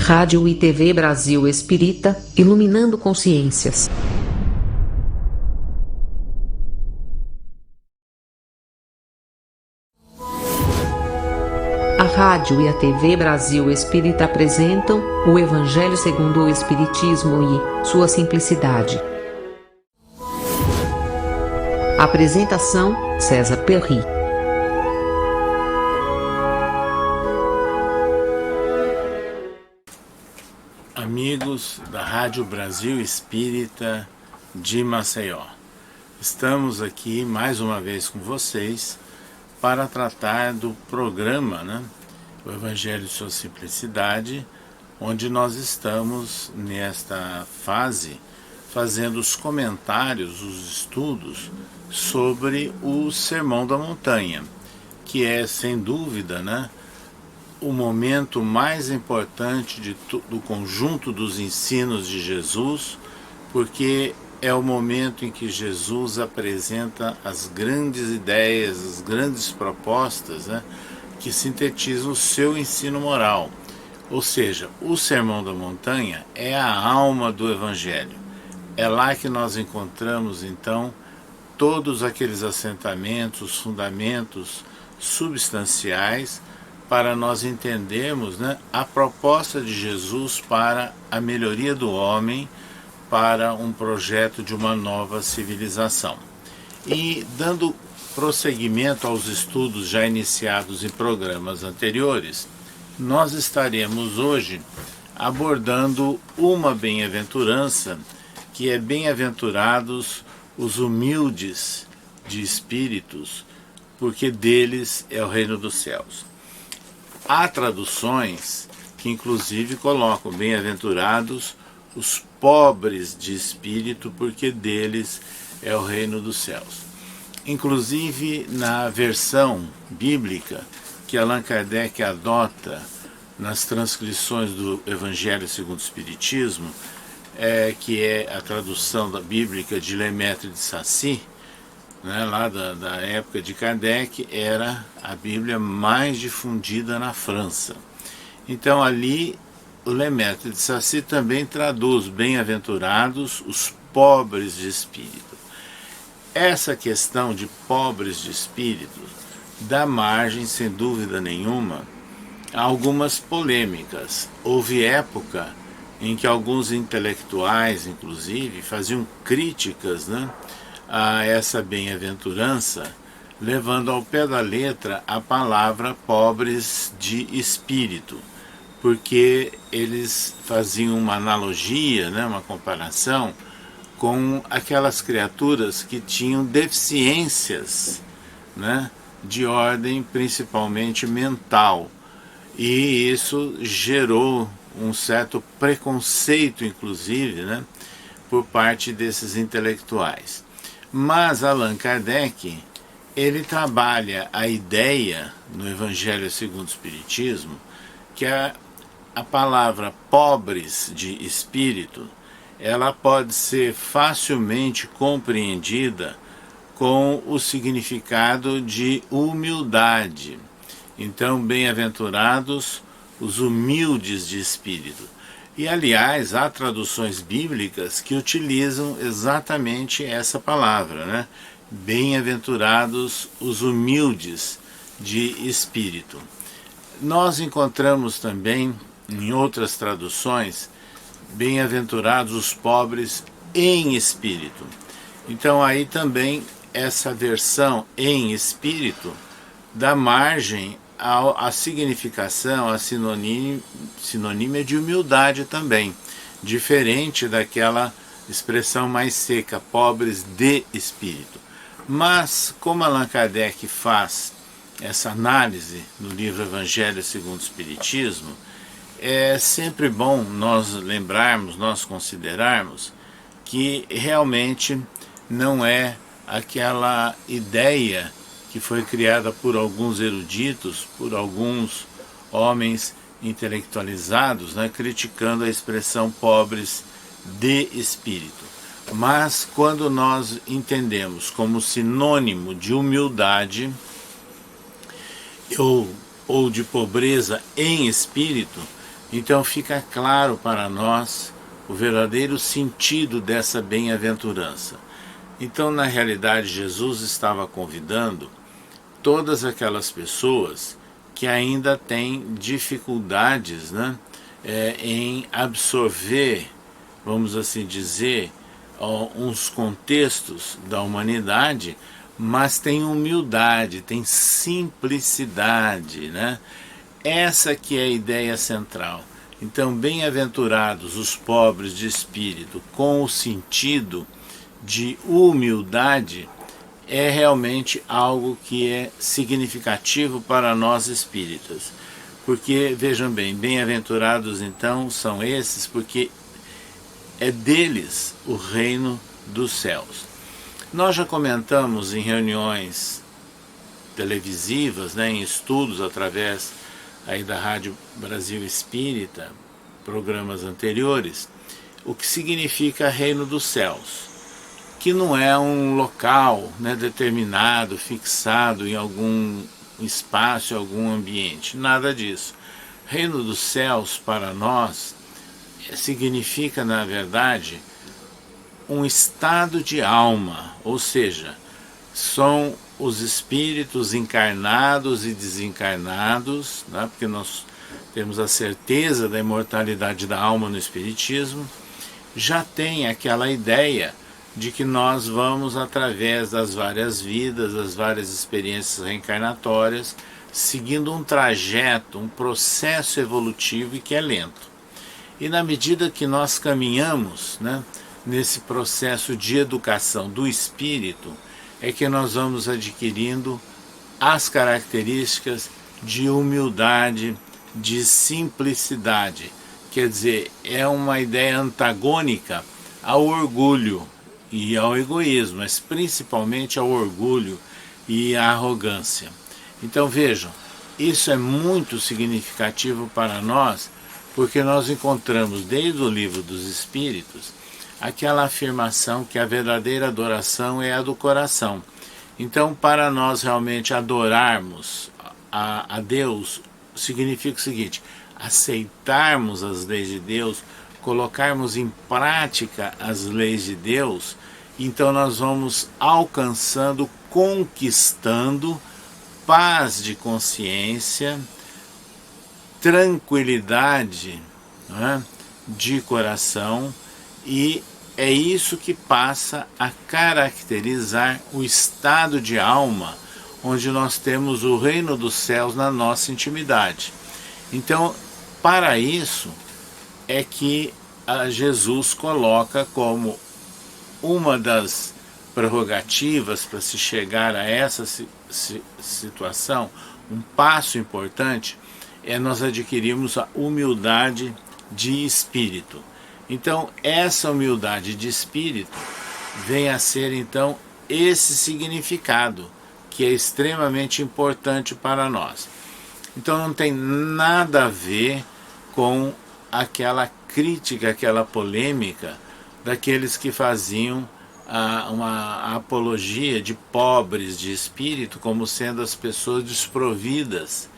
Rádio e TV Brasil Espírita, iluminando consciências. A rádio e a TV Brasil Espírita apresentam o Evangelho segundo o Espiritismo e sua simplicidade. Apresentação: César Perry. Amigos da Rádio Brasil Espírita de Maceió, estamos aqui mais uma vez com vocês para tratar do programa, o Evangelho e sua simplicidade, onde nós estamos nesta fase fazendo os comentários, os estudos sobre o Sermão da Montanha, que é sem dúvida, o momento mais importante do conjunto dos ensinos de Jesus, porque é o momento em que Jesus apresenta as grandes ideias, as grandes propostas, que sintetizam o seu ensino moral. Ou seja, o Sermão da Montanha é a alma do Evangelho. É lá que nós encontramos, então, todos aqueles assentamentos, fundamentos substanciais para nós entendermos a proposta de Jesus para a melhoria do homem, para um projeto de uma nova civilização. E dando prosseguimento aos estudos já iniciados em programas anteriores, nós estaremos hoje abordando uma bem-aventurança, que é bem-aventurados os humildes de espíritos, porque deles é o reino dos céus. Há traduções que inclusive colocam bem-aventurados os pobres de espírito, porque deles é o reino dos céus. Inclusive na versão bíblica que Allan Kardec adota nas transcrições do Evangelho segundo o Espiritismo, que é a tradução da bíblica de Lemaitre de Sacy, lá da época de Kardec, era a Bíblia mais difundida na França. Então ali o Lemaitre de Sacy também traduz bem-aventurados os pobres de espírito. Essa questão de pobres de espírito dá margem, sem dúvida nenhuma, a algumas polêmicas. Houve época em que alguns intelectuais, inclusive, faziam críticas, a essa bem-aventurança, levando ao pé da letra a palavra pobres de espírito, porque eles faziam uma analogia, uma comparação com aquelas criaturas que tinham deficiências, de ordem principalmente mental, e isso gerou um certo preconceito, inclusive, por parte desses intelectuais. Mas Allan Kardec, ele trabalha a ideia no Evangelho segundo o Espiritismo, que a palavra pobres de espírito, ela pode ser facilmente compreendida com o significado de humildade. Então, bem-aventurados os humildes de espírito. E, aliás, há traduções bíblicas que utilizam exatamente essa palavra, Bem-aventurados os humildes de espírito. Nós encontramos também, em outras traduções, bem-aventurados os pobres em espírito. Então, aí também, essa versão em espírito dá margem a significação, a sinonímia de humildade também, diferente daquela expressão mais seca, pobres de espírito. Mas, como Allan Kardec faz essa análise no livro Evangelho segundo o Espiritismo, é sempre bom nós lembrarmos, nós considerarmos que realmente não é aquela ideia que foi criada por alguns eruditos, por alguns homens intelectualizados, criticando a expressão pobres de espírito. Mas quando nós entendemos como sinônimo de humildade ou de pobreza em espírito, Então fica claro para nós o verdadeiro sentido dessa bem-aventurança. Então, na realidade, Jesus estava convidando todas aquelas pessoas que ainda têm dificuldades, né, em absorver, vamos assim dizer, uns contextos da humanidade, mas tem humildade, tem simplicidade, né? Essa que é a ideia central. Então, bem-aventurados os pobres de espírito, com o sentido de humildade, é realmente algo que é significativo para nós espíritas. Porque, vejam bem, bem-aventurados então são esses, porque é deles o reino dos céus. Nós já comentamos em reuniões televisivas, né, em estudos através aí da Rádio Brasil Espírita, programas anteriores, o que significa reino dos céus, que não é um local, né, determinado, fixado em algum espaço, em algum ambiente, nada disso. Reino dos céus para nós significa, na verdade, um estado de alma, ou seja, são os espíritos encarnados e desencarnados, né, porque nós temos a certeza da imortalidade da alma no Espiritismo, já tem aquela ideia de que nós vamos, através das várias vidas, das várias experiências reencarnatórias, seguindo um trajeto, um processo evolutivo e que é lento. E na medida que nós caminhamos, né, nesse processo de educação do espírito, é que nós vamos adquirindo as características de humildade, de simplicidade. Quer dizer, é uma ideia antagônica ao orgulho e ao egoísmo, mas principalmente ao orgulho e à arrogância. Então vejam, isso é muito significativo para nós, porque nós encontramos desde o Livro dos Espíritos aquela afirmação que a verdadeira adoração é a do coração. Então, para nós realmente adorarmos a Deus, significa o seguinte: aceitarmos as leis de Deus, colocarmos em prática as leis de Deus, então nós vamos alcançando, conquistando paz de consciência, tranquilidade, né, de coração, e é isso que passa a caracterizar o estado de alma onde nós temos o reino dos céus na nossa intimidade. Então, para isso é que Jesus coloca como uma das prerrogativas para se chegar a essa situação, um passo importante, é nós adquirirmos a humildade de espírito. Então, essa humildade de espírito vem a ser, então, esse significado, que é extremamente importante para nós. Então, não tem nada a ver com aquela crítica, aquela polêmica daqueles que faziam uma apologia de pobres de espírito como sendo as pessoas desprovidas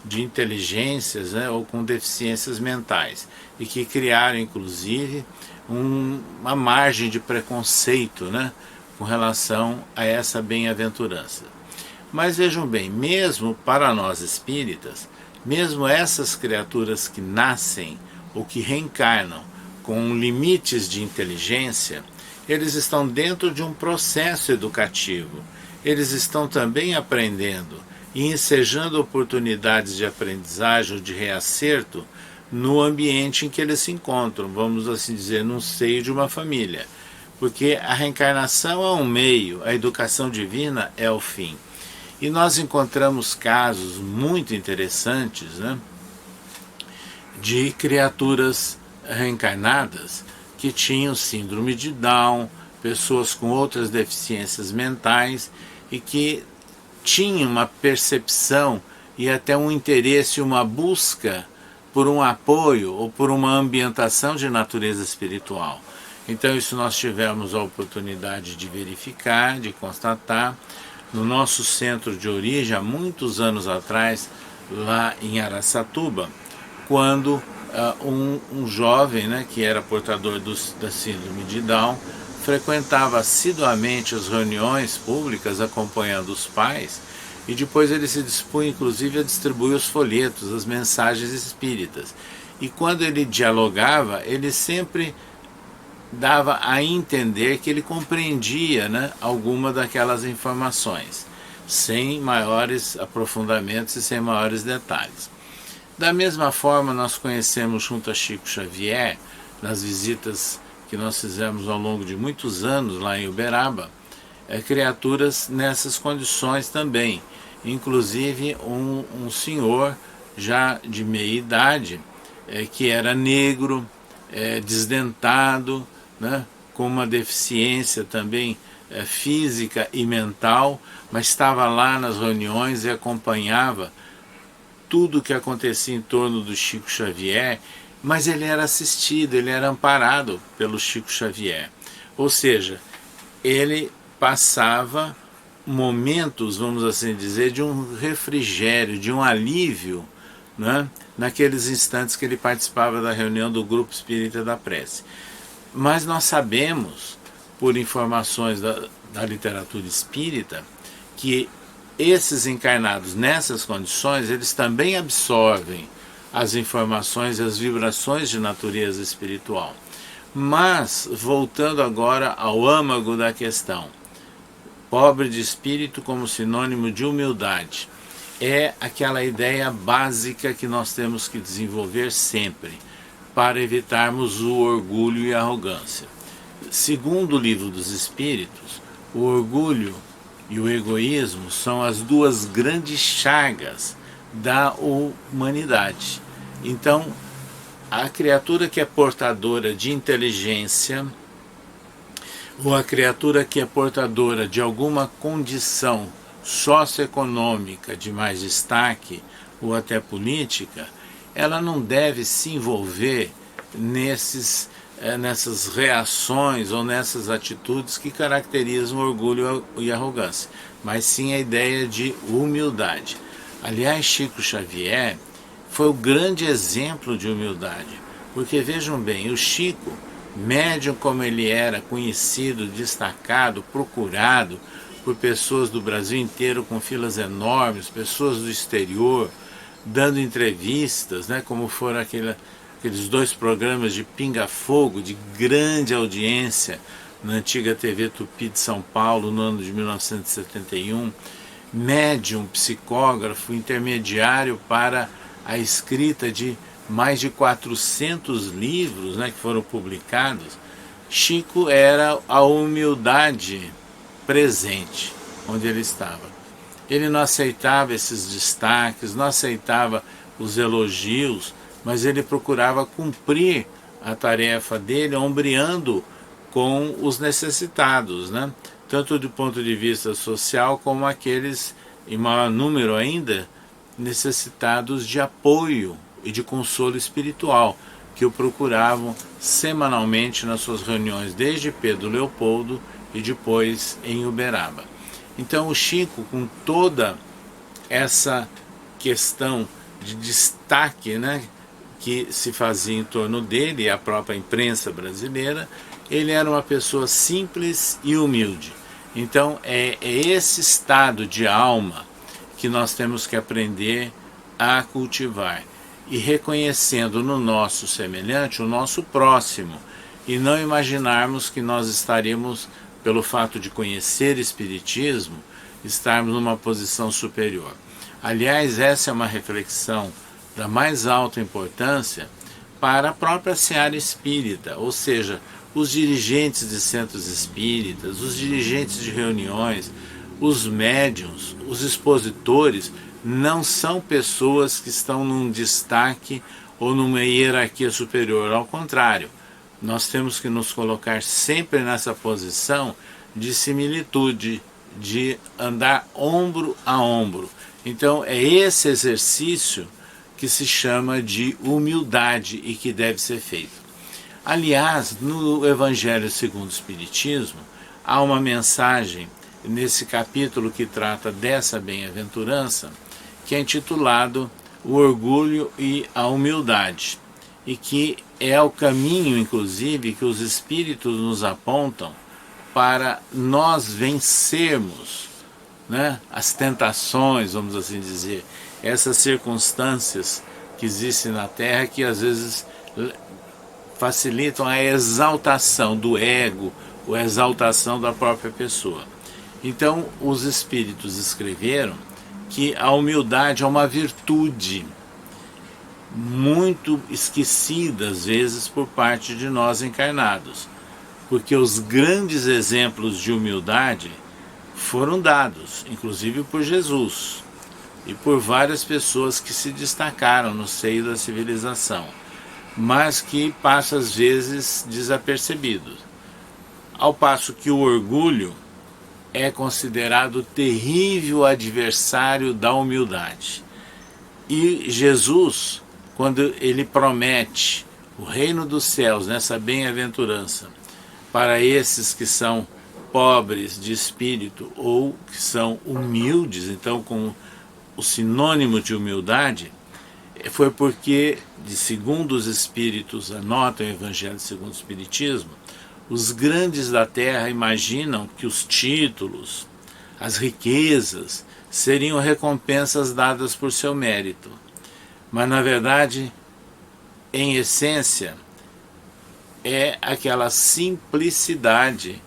de inteligências, né, ou com deficiências mentais, e que criaram inclusive uma margem de preconceito, né, com relação a essa bem-aventurança. Mas vejam bem, mesmo para nós espíritas, mesmo essas criaturas que nascem ou que reencarnam com limites de inteligência, eles estão dentro de um processo educativo, eles estão também aprendendo e ensejando oportunidades de aprendizagem ou de reacerto no ambiente em que eles se encontram, vamos assim dizer, no seio de uma família. Porque a reencarnação é um meio, a educação divina é o fim. E nós encontramos casos muito interessantes, né, de criaturas reencarnadas que tinham síndrome de Down, pessoas com outras deficiências mentais e que tinham uma percepção e até um interesse, uma busca por um apoio ou por uma ambientação de natureza espiritual. Então isso nós tivemos a oportunidade de verificar, de constatar, no nosso centro de origem, há muitos anos atrás, lá em Araçatuba, quando um jovem, né, que era portador da síndrome de Down, frequentava assiduamente as reuniões públicas acompanhando os pais, e depois ele se dispunha inclusive a distribuir os folhetos, as mensagens espíritas. E quando ele dialogava, ele sempre dava a entender que ele compreendia, né, alguma daquelas informações, sem maiores aprofundamentos e sem maiores detalhes. Da mesma forma, nós conhecemos junto a Chico Xavier, nas visitas que nós fizemos ao longo de muitos anos lá em Uberaba, criaturas nessas condições também. Inclusive um senhor já de meia idade, que era negro, desdentado, né, com uma deficiência também física e mental, mas estava lá nas reuniões e acompanhava tudo o que acontecia em torno do Chico Xavier, mas ele era assistido, ele era amparado pelo Chico Xavier. Ou seja, ele passava momentos, vamos assim dizer, de um refrigério, de um alívio, né, naqueles instantes que ele participava da reunião do Grupo Espírita da Prece. Mas nós sabemos, por informações da literatura espírita, que esses encarnados nessas condições, eles também absorvem as informações e as vibrações de natureza espiritual. Mas, voltando agora ao âmago da questão, pobre de espírito como sinônimo de humildade, é aquela ideia básica que nós temos que desenvolver sempre, para evitarmos o orgulho e a arrogância. Segundo o Livro dos Espíritos, o orgulho e o egoísmo são as duas grandes chagas da humanidade. Então, a criatura que é portadora de inteligência, ou a criatura que é portadora de alguma condição socioeconômica de mais destaque, ou até política, ela não deve se envolver nessas reações ou nessas atitudes que caracterizam orgulho e arrogância, mas sim a ideia de humildade. Aliás, Chico Xavier foi o grande exemplo de humildade, porque vejam bem, o Chico, médium como ele era, conhecido, destacado, procurado por pessoas do Brasil inteiro com filas enormes, pessoas do exterior, dando entrevistas, né, como foram aqueles dois programas de pinga-fogo, de grande audiência, na antiga TV Tupi de São Paulo, no ano de 1971, médium, psicógrafo, intermediário para a escrita de mais de 400 livros, né, que foram publicados. Chico era a humildade presente onde ele estava. Ele não aceitava esses destaques, não aceitava os elogios, mas ele procurava cumprir a tarefa dele, ombreando com os necessitados, né? Tanto do ponto de vista social, como aqueles, em maior número ainda, necessitados de apoio e de consolo espiritual, que o procuravam semanalmente nas suas reuniões, desde Pedro Leopoldo e depois em Uberaba. Então o Chico, com toda essa questão de destaque, né, que se fazia em torno dele e a própria imprensa brasileira, ele era uma pessoa simples e humilde. Então é esse estado de alma que nós temos que aprender a cultivar, e reconhecendo no nosso semelhante o nosso próximo, e não imaginarmos que nós estaremos, pelo fato de conhecer Espiritismo, estarmos numa posição superior. Aliás, essa é uma reflexão da mais alta importância para a própria seara espírita, ou seja, os dirigentes de centros espíritas, os dirigentes de reuniões, os médiuns, os expositores, não são pessoas que estão num destaque ou numa hierarquia superior, ao contrário, nós temos que nos colocar sempre nessa posição de similitude, de andar ombro a ombro. Então é esse exercício que se chama de humildade e que deve ser feito. Aliás, no Evangelho segundo o Espiritismo, há uma mensagem nesse capítulo que trata dessa bem-aventurança, que é intitulado O Orgulho e a Humildade. e que é o caminho, inclusive, que os Espíritos nos apontam para nós vencermos, né, as tentações, vamos assim dizer, essas circunstâncias que existem na Terra que às vezes facilitam a exaltação do ego, ou a exaltação da própria pessoa. Então, os Espíritos escreveram que a humildade é uma virtude muito esquecida, às vezes, por parte de nós encarnados, porque os grandes exemplos de humildade foram dados, inclusive por Jesus, e por várias pessoas que se destacaram no seio da civilização, mas que passam às vezes desapercebidos. Ao passo que o orgulho é considerado o terrível adversário da humildade. E Jesus, quando ele promete o reino dos céus, nessa bem-aventurança, para esses que são pobres de espírito ou que são humildes, então com o sinônimo de humildade, foi porque, segundo os Espíritos anotam o Evangelho segundo o Espiritismo, os grandes da Terra imaginam que os títulos, as riquezas, seriam recompensas dadas por seu mérito. Mas, na verdade, em essência, é aquela simplicidade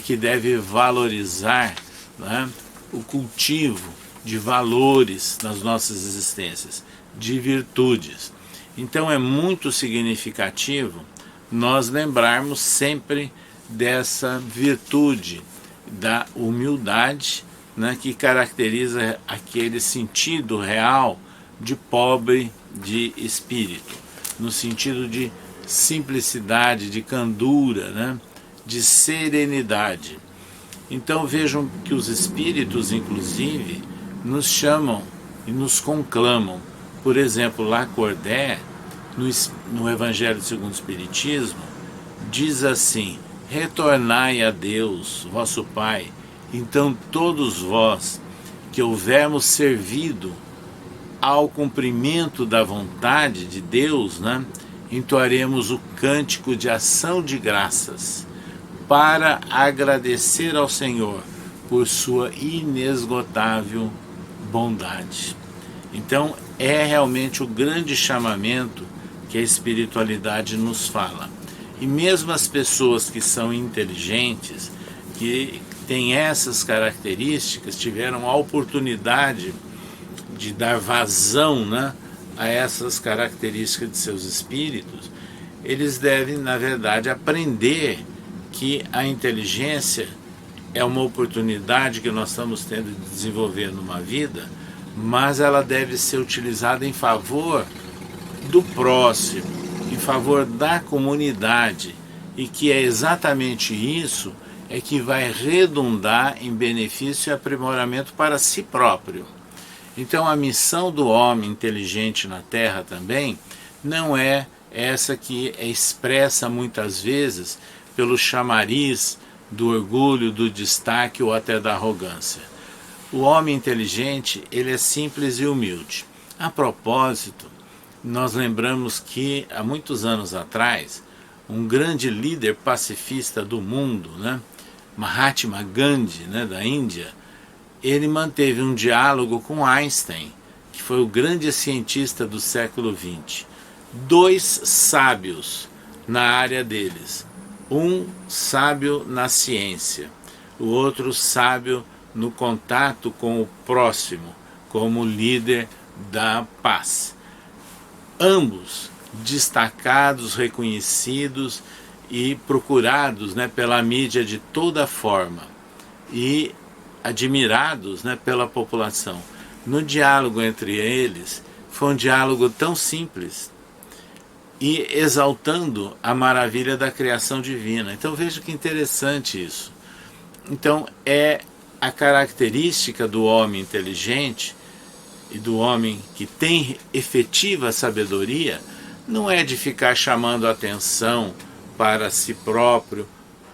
que deve valorizar, né, o cultivo de valores nas nossas existências, de virtudes. Então é muito significativo nós lembrarmos sempre dessa virtude da humildade, né, que caracteriza aquele sentido real de pobre de espírito, no sentido de simplicidade, de candura, né, de serenidade. Então vejam que os Espíritos, inclusive, nos chamam e nos conclamam. Por exemplo, Lacordaire, no Evangelho segundo o Espiritismo, diz assim: retornai a Deus, vosso Pai, então todos vós que houvermos servido ao cumprimento da vontade de Deus, né, entoaremos o cântico de ação de graças para agradecer ao Senhor por sua inesgotável bondade. Então é realmente o grande chamamento que a espiritualidade nos fala. E mesmo as pessoas que são inteligentes, que têm essas características, tiveram a oportunidade de dar vazão, né, a essas características de seus espíritos, eles devem, na verdade, aprender que a inteligência é uma oportunidade que nós estamos tendo de desenvolver numa vida, mas ela deve ser utilizada em favor do próximo, em favor da comunidade, e que é exatamente isso que vai redundar em benefício e aprimoramento para si próprio. Então a missão do homem inteligente na Terra também não é essa que é expressa muitas vezes pelo chamariz do orgulho, do destaque ou até da arrogância. O homem inteligente, ele é simples e humilde. A propósito, nós lembramos que há muitos anos atrás, um grande líder pacifista do mundo, né, Mahatma Gandhi, né, da Índia, ele manteve um diálogo com Einstein, que foi o grande cientista do século XX. Dois sábios na área deles. Um sábio na ciência, o outro sábio no contato com o próximo, como líder da paz. Ambos destacados, reconhecidos e procurados, né, pela mídia de toda forma e admirados, né, pela população. No diálogo entre eles, foi um diálogo tão simples e exaltando a maravilha da criação divina. Então veja que interessante isso. Então é a característica do homem inteligente e do homem que tem efetiva sabedoria, não é de ficar chamando a atenção para si próprio,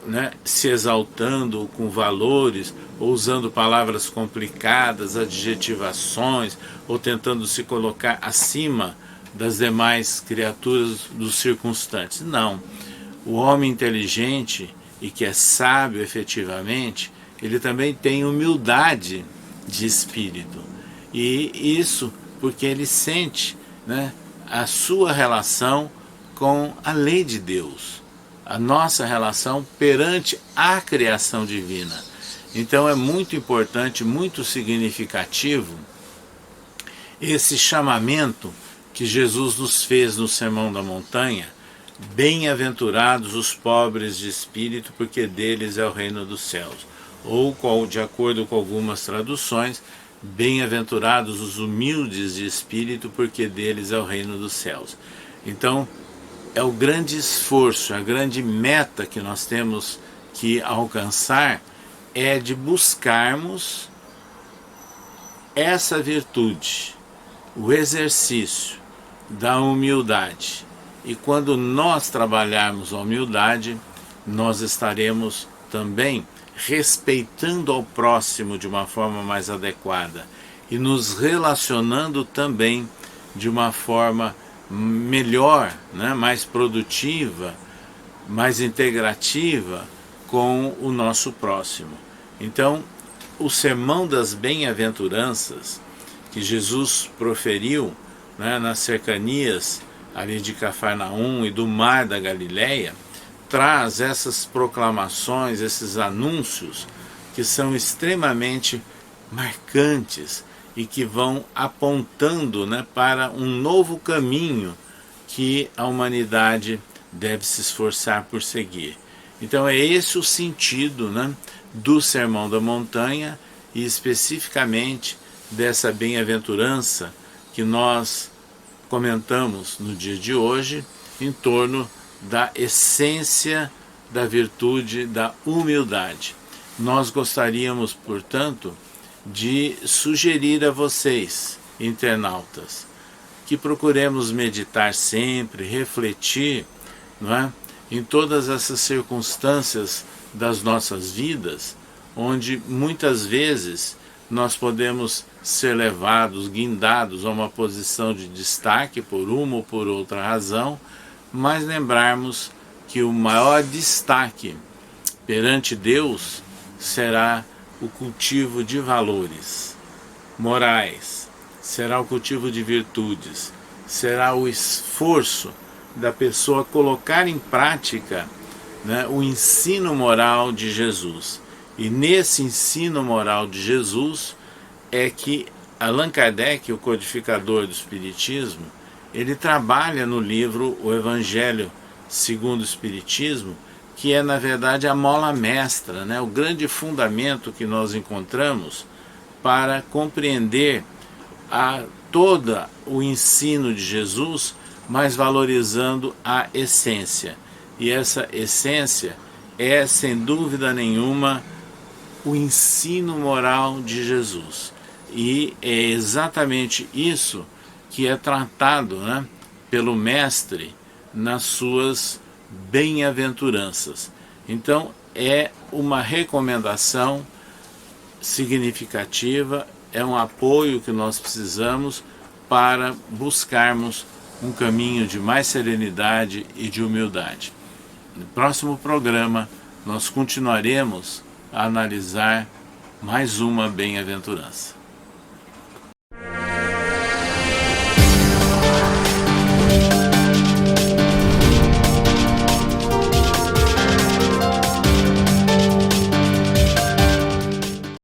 né, se exaltando com valores, ou usando palavras complicadas, adjetivações, ou tentando se colocar acima das demais criaturas dos circunstantes. Não. O homem inteligente e que é sábio efetivamente, ele também tem humildade de espírito. E isso porque ele sente, né, a sua relação com a lei de Deus, a nossa relação perante a criação divina. Então é muito importante, muito significativo esse chamamento que Jesus nos fez no Sermão da Montanha: bem-aventurados os pobres de espírito, porque deles é o reino dos céus. Ou, de acordo com algumas traduções, bem-aventurados os humildes de espírito, porque deles é o reino dos céus. Então, é o grande esforço, a grande meta que nós temos que alcançar é de buscarmos essa virtude, o exercício da humildade. E quando nós trabalharmos a humildade, nós estaremos também respeitando ao próximo de uma forma mais adequada e nos relacionando também de uma forma melhor, né, mais produtiva, mais integrativa com o nosso próximo. Então, o sermão das bem-aventuranças que Jesus proferiu, né, nas cercanias ali de Cafarnaum e do Mar da Galileia, traz essas proclamações, esses anúncios que são extremamente marcantes e que vão apontando, né, para um novo caminho que a humanidade deve se esforçar por seguir. Então é esse o sentido, né, do Sermão da Montanha e especificamente dessa bem-aventurança que nós comentamos no dia de hoje em torno da essência da virtude da humildade. Nós gostaríamos, portanto, de sugerir a vocês, internautas, que procuremos meditar sempre, refletir, não é, em todas essas circunstâncias das nossas vidas, onde muitas vezes nós podemos ser levados, guindados a uma posição de destaque por uma ou por outra razão, mas lembrarmos que o maior destaque perante Deus será o cultivo de valores morais, será o cultivo de virtudes, será o esforço da pessoa colocar em prática, né, o ensino moral de Jesus. E nesse ensino moral de Jesus é que Allan Kardec, o codificador do Espiritismo, ele trabalha no livro O Evangelho segundo o Espiritismo, que é na verdade a mola mestra, né, o grande fundamento que nós encontramos para compreender todo o ensino de Jesus, mas valorizando a essência. E essa essência é, sem dúvida nenhuma, o ensino moral de Jesus. E é exatamente isso que é tratado, né, pelo Mestre nas suas bem-aventuranças. Então, é uma recomendação significativa, é um apoio que nós precisamos para buscarmos um caminho de mais serenidade e de humildade. No próximo programa, nós continuaremos a analisar mais uma bem-aventurança.